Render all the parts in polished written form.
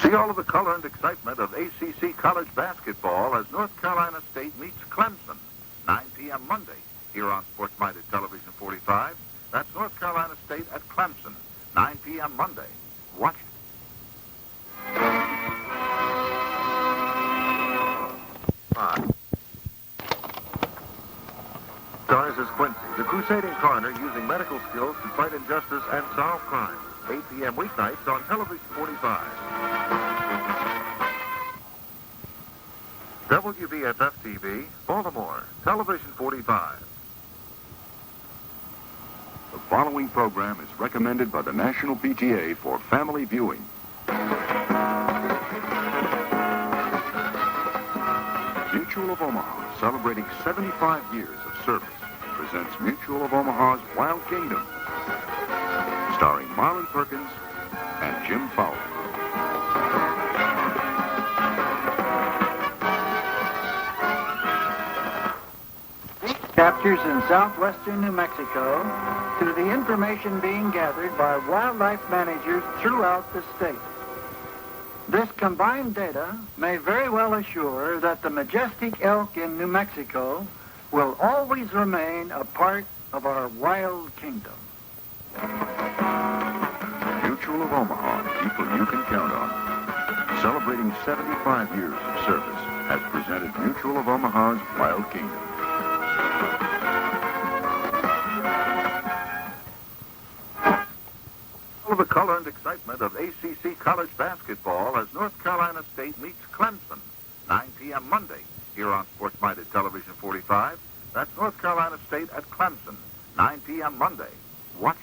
See all of the color and excitement of ACC college basketball as North Carolina State meets Clemson, 9 p.m. Monday, here on Sports-Minded Television 45. That's North Carolina State at Clemson, 9 p.m. Monday. Watch it. Stars as Quincy, the crusading coroner using medical skills to fight injustice and solve crime. 8 p.m. weeknights on Television 45. WBFF-TV, Baltimore, Television 45. The following program is recommended by the National PTA for family viewing. Mutual of Omaha, celebrating 75 years of service, presents Mutual of Omaha's Wild Kingdom, starring Marlon Perkins and Jim Fowler. Captures in southwestern New Mexico to the information being gathered by wildlife managers throughout the state. This combined data may very well assure that the majestic elk in New Mexico will always remain a part of our wild kingdom. Mutual of Omaha, people you can count on. Celebrating 75 years of service, has presented Mutual of Omaha's Wild Kingdom. All of the color and excitement of ACC college basketball as North Carolina State meets Clemson, 9 p.m. Monday, here on Sports-Minded Television 45. That's North Carolina State at Clemson, 9 p.m. Monday. Watch it.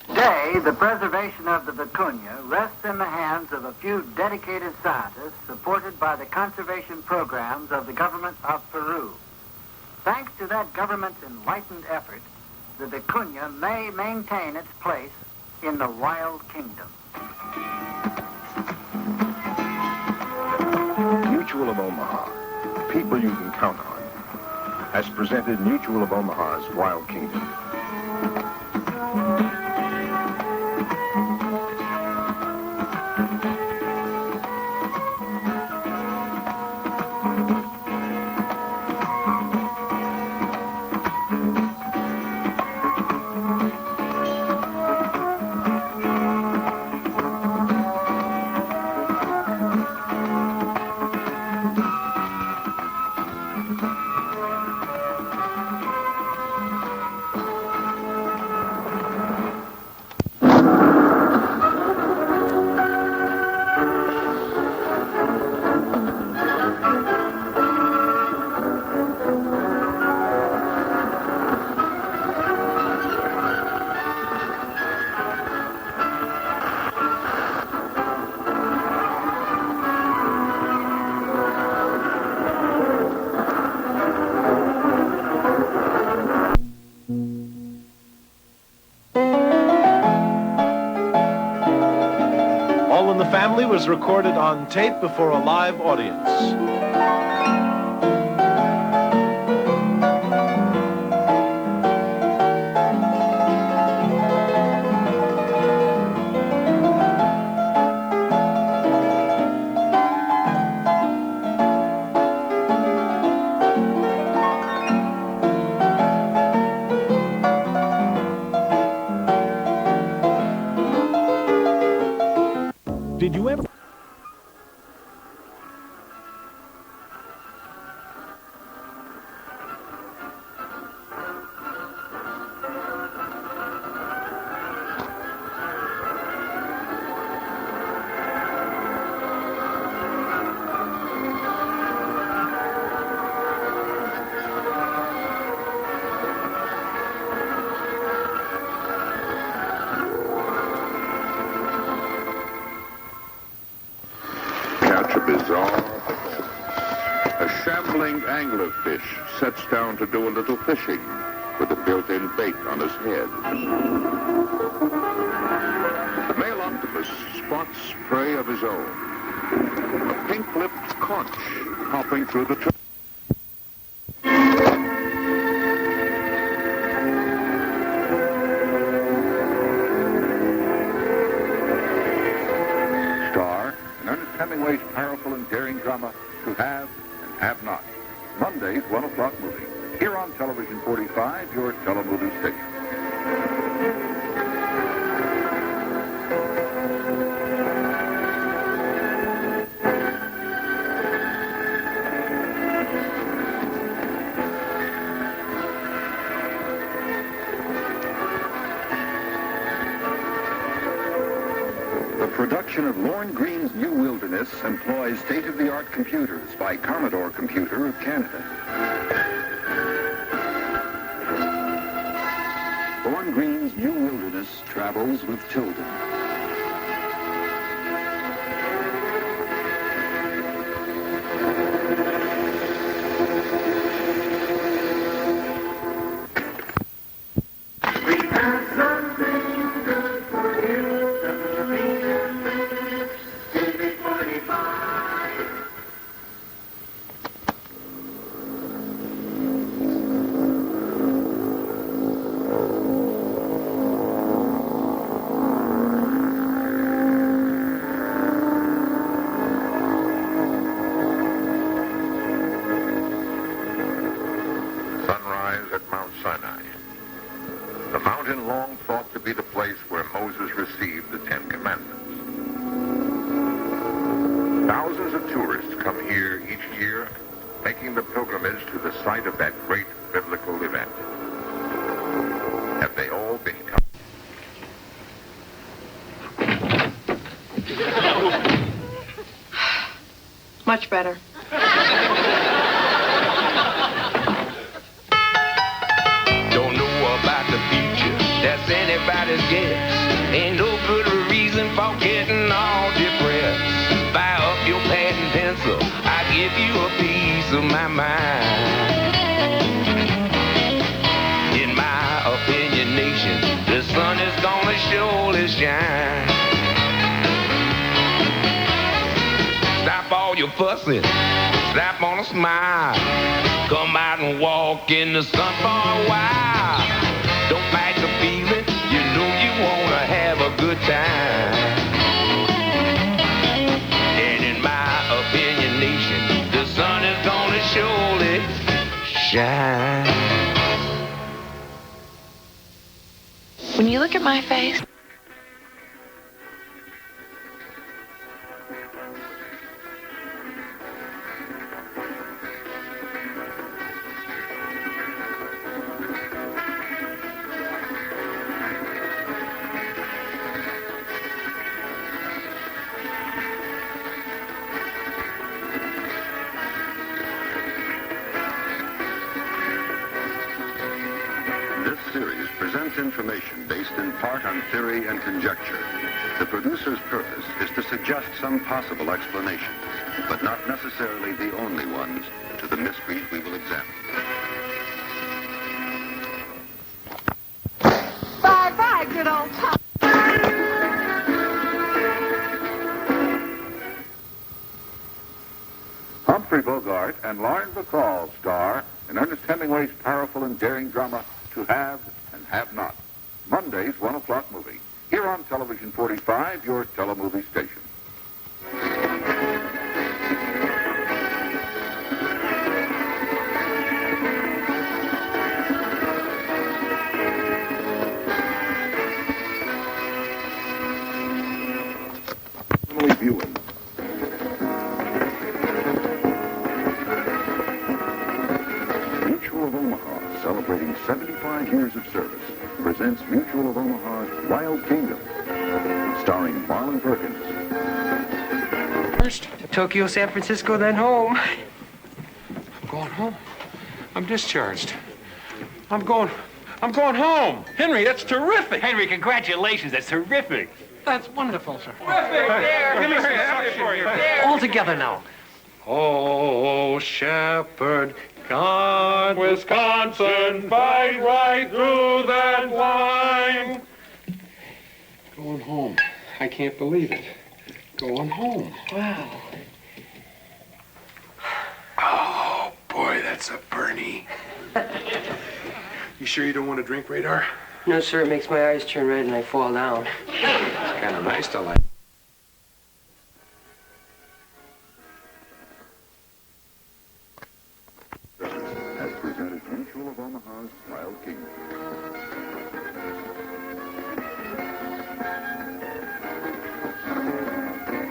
Today, the preservation of the vicuña rests in the hands of a few dedicated scientists supported by the conservation programs of the government of Peru. Thanks to that government's enlightened effort, the vicuña may maintain its place in the wild kingdom. Mutual of Omaha, people you can count on, has presented Mutual of Omaha's Wild Kingdom. All in the Family was recorded on tape before a live audience. Did you ever... Bizarre. A shambling anglerfish sets down to do a little fishing with a built-in bait on his head. The male octopus spot spray of his own. A pink-lipped conch hopping through the Star in Ernest Hemingway's powerful and daring drama, To Have and Have Not. Monday's 1 o'clock movie. Here on Television 45, your telemovie station. The production of Lorne Greene's New Wilderness employs state-of-the-art computers by Commodore Computer of Canada. Lorne Greene's New Wilderness travels with Tilden. Sunrise at Mount Sinai. The mountain long thought to be the place where Moses received the Ten Commandments. Thousands of tourists come here each year, making the pilgrimage to the site of that great biblical event. Have they all been Much better. Don't know about the future, that's anybody's guess. Ain't no good reason for getting all depressed. Fire up your pad and pencil, I give you a piece of my mind. In my opinion, nation, the sun is gonna surely shine. Stop all your fussing, slap on a smile. Come out and walk in the sun for a while. Don't fight the feeling, you know you wanna have a good time. And in my opinion, nation, the sun is gonna surely shine. When you look at my face, This series presents information based in part on theory and conjecture. The producer's purpose is to suggest some possible explanations, but not necessarily the only ones, to the mysteries we will examine. bye-bye, good old Tom. Humphrey Bogart and Lauren Bacall star in Ernest Hemingway's powerful and daring drama, To Have and Have Not. Monday's 1 o'clock movie. Here on Television 45, your telemovie station. Family viewing. Mutual of Omaha, celebrating 75 years of service, presents Mutual of Omaha's Wild Kingdom, starring Marlon Perkins. First to Tokyo, San Francisco, then home. I'm going home. I'm discharged. I'm going home. Henry, that's terrific. Henry, congratulations. That's terrific. That's wonderful, sir. Give me some suction for you. All together now. Oh, shepherd, God, Wisconsin, fight right through that line. going home. I can't believe it. Going home. Wow. Oh, boy, that's a Bernie. You sure you don't want a drink, Radar? No, sir. It makes my eyes turn red and I fall down. It's kind of nice to like. Has presented Mutual of Omaha's Wild Kingdom.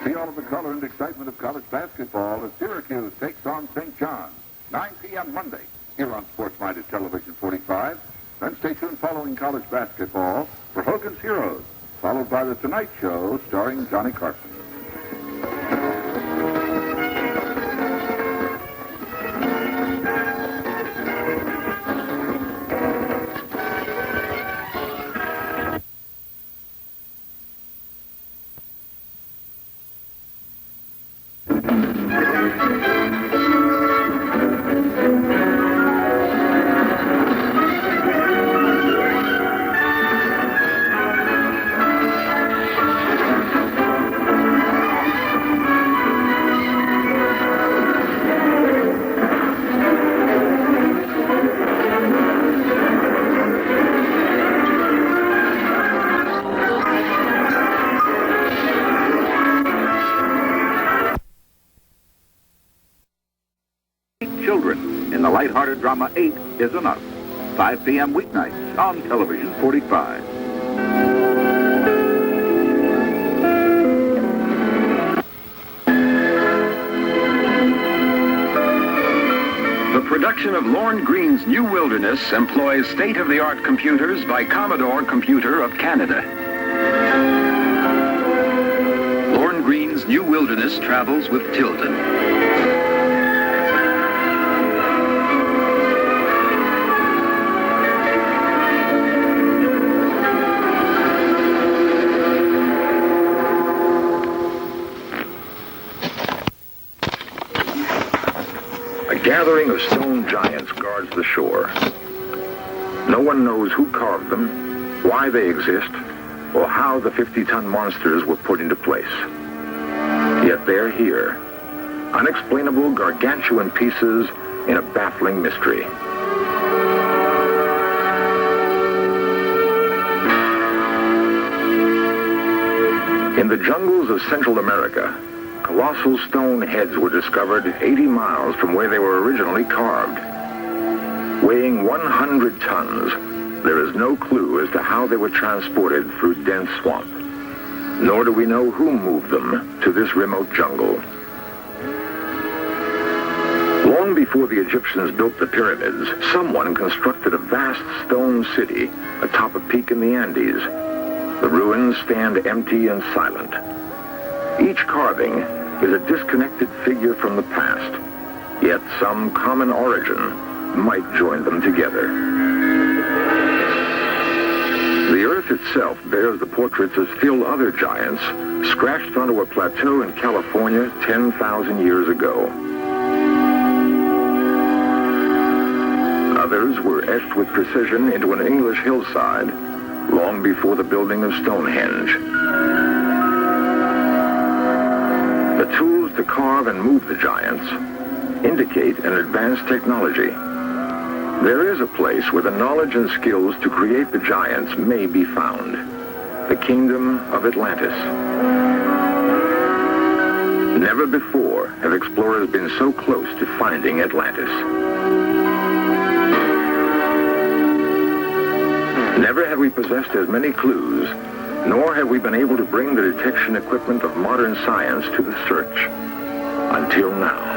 See all of the color and excitement of college basketball as Syracuse takes on St. John's. 9 p.m. Monday here on Sports-Minded Television 45. Then stay tuned following college basketball for Hogan's Heroes, followed by The Tonight Show starring Johnny Carson. Children in the lighthearted drama 8 is Enough. 5 p.m. weeknights on Television 45. The production of Lorne Greene's New Wilderness employs state-of-the-art computers by Commodore Computer of Canada. Lorne Greene's New Wilderness travels with Tilden. A gathering of stone giants guards the shore. No one knows who carved them, why they exist, or how the 50-ton monsters were put into place. Yet they're here, unexplainable gargantuan pieces in a baffling mystery. In the jungles of Central America, colossal stone heads were discovered 80 miles from where they were originally carved. Weighing 100 tons, there is no clue as to how they were transported through dense swamp. Nor do we know who moved them to this remote jungle. Long before the Egyptians built the pyramids, someone constructed a vast stone city atop a peak in the Andes. The ruins stand empty and silent. Each carving is a disconnected figure from the past, yet some common origin might join them together. The earth itself bears the portraits of still other giants scratched onto a plateau in California 10,000 years ago. Others were etched with precision into an English hillside long before the building of Stonehenge. The tools to carve and move the giants indicate an advanced technology. There is a place where the knowledge and skills to create the giants may be found. The kingdom of Atlantis. Never before have explorers been so close to finding Atlantis. Never have we possessed as many clues, nor have we been able to bring the detection equipment of modern science to the search. Until now.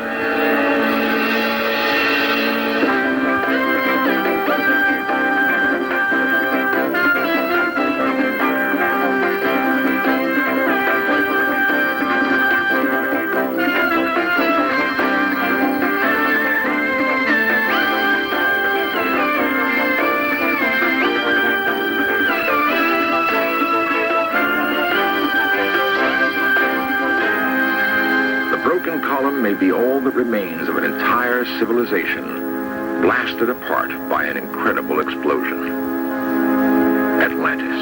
May be all that remains of an entire civilization, blasted apart by an incredible explosion. Atlantis.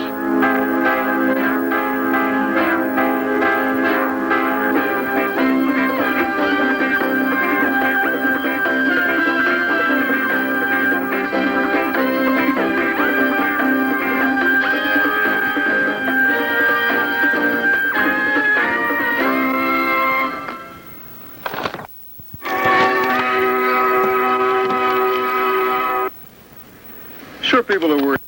people who were...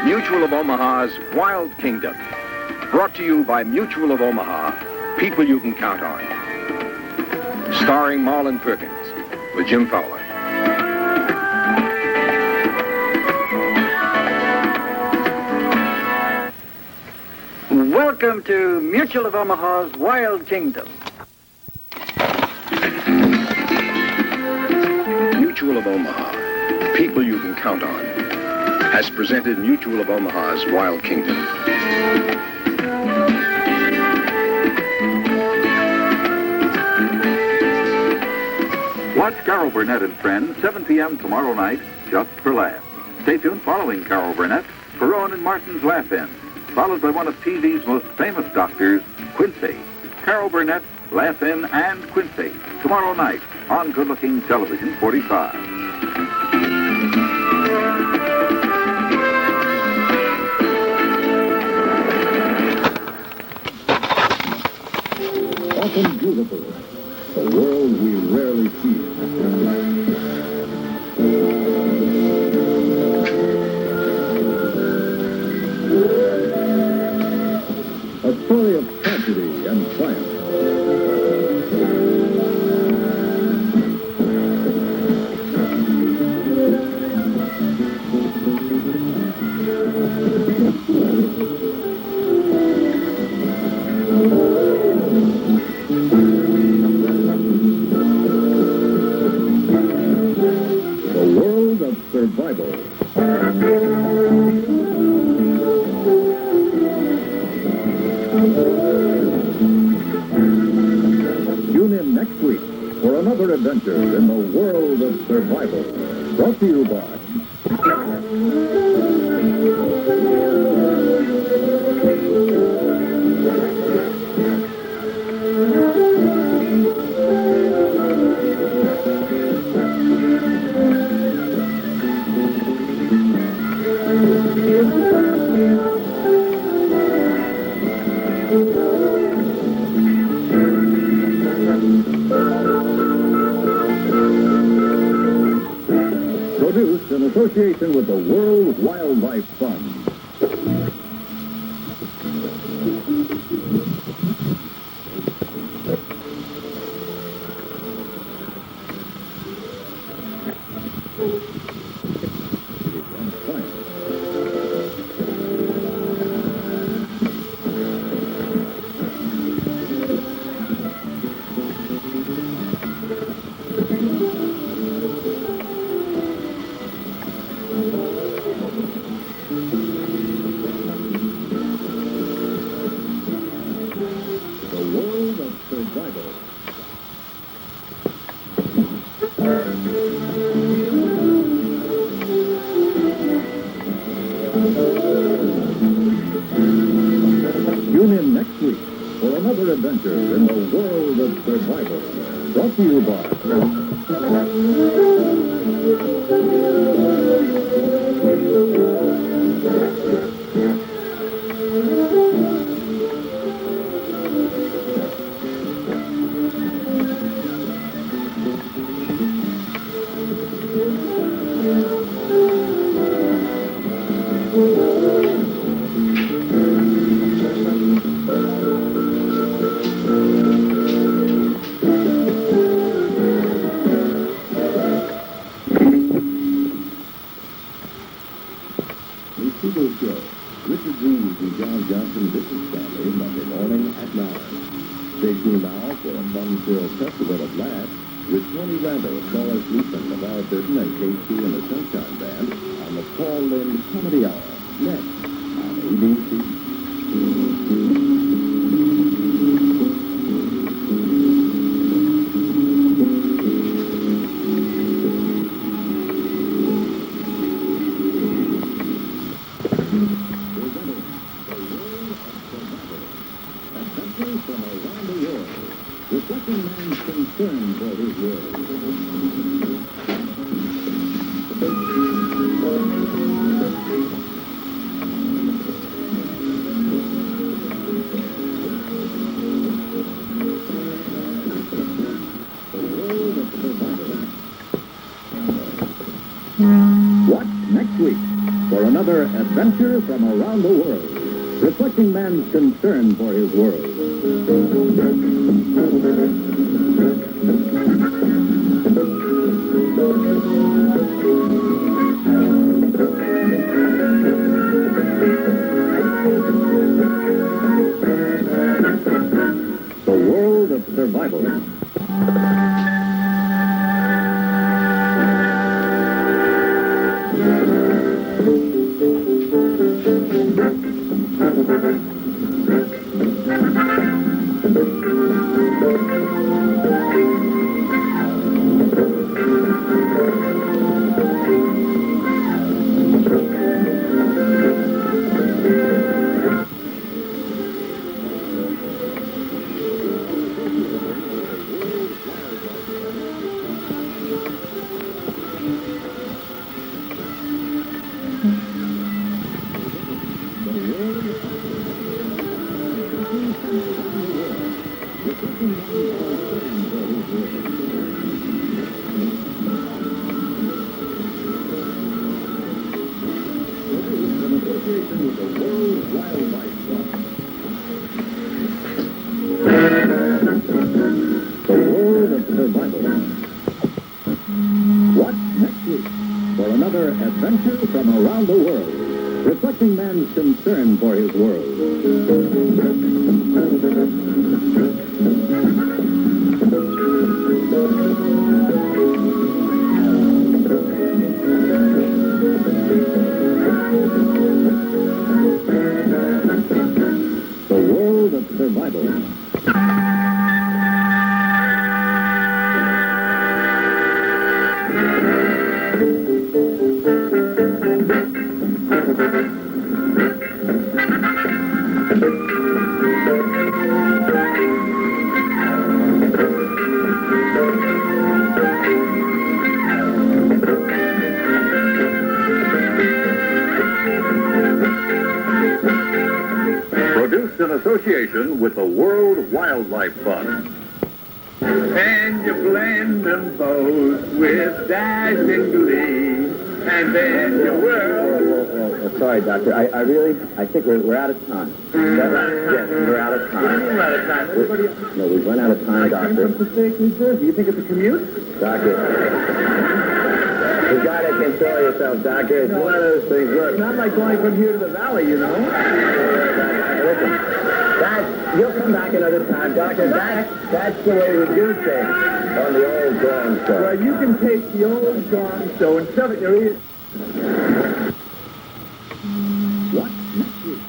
Mutual of Omaha's Wild Kingdom. Brought to you by Mutual of Omaha, people you can count on. Starring Marlon Perkins with Jim Fowler. Welcome to Mutual of Omaha's Wild Kingdom. Mutual of Omaha, people you can count on, has presented Mutual of Omaha's Wild Kingdom. Watch Carol Burnett and Friends, 7 p.m. tomorrow night, just for laughs. Stay tuned following Carol Burnett for Rowan and Martin's Laugh-In, followed by one of TV's most famous doctors, Quincy. Carol Burnett, Laugh-In, and Quincy, tomorrow night on Good Looking Television 45. Often beautiful, a world we rarely see. A story of tragedy and triumph. The world of survival. Tune in next week for another adventure in the world of survival. Brought to you by... Produced in association with the World Wildlife Fund. Tune in next week for another adventure in the world of survival. Brought to you by... Richard Reeves and John Johnson Business Family, Monday morning at 9. Stay tuned now for a fun-filled festival of laughs with Tony Randall, Paula Sleepen, LeVar Burton, and KC and the Sunshine Band on the Paul Lynde Comedy Hour, next on ABC. man's concern for his world. Watch next week for another adventure from around the world, reflecting man's concern for his world. The world of survival. Adventure from around the world, reflecting man's concern for his world. The world of survival. Produced in association with the World Wildlife Fund. And you blend them both with dashing glee, and then you whirl. Sorry, Doctor. I think we're out of time. Is that right? Yes, we're out of time. We're out of time. Everybody else. No, we've run out of time, Doctor. From Passaic, New Jersey. You think it's a commute? Doctor. You gotta control yourself, Doctor. It's one of those things. Look. It's not like going from here to the valley, you know? Listen. You'll come back another time, Doctor. That's the way we do things on the old Gone Show. Well, you can take the old Gone Show and shove it in your ear. What next week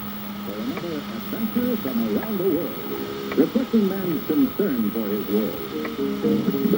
for another adventure from around the world, reflecting man's concern for his world.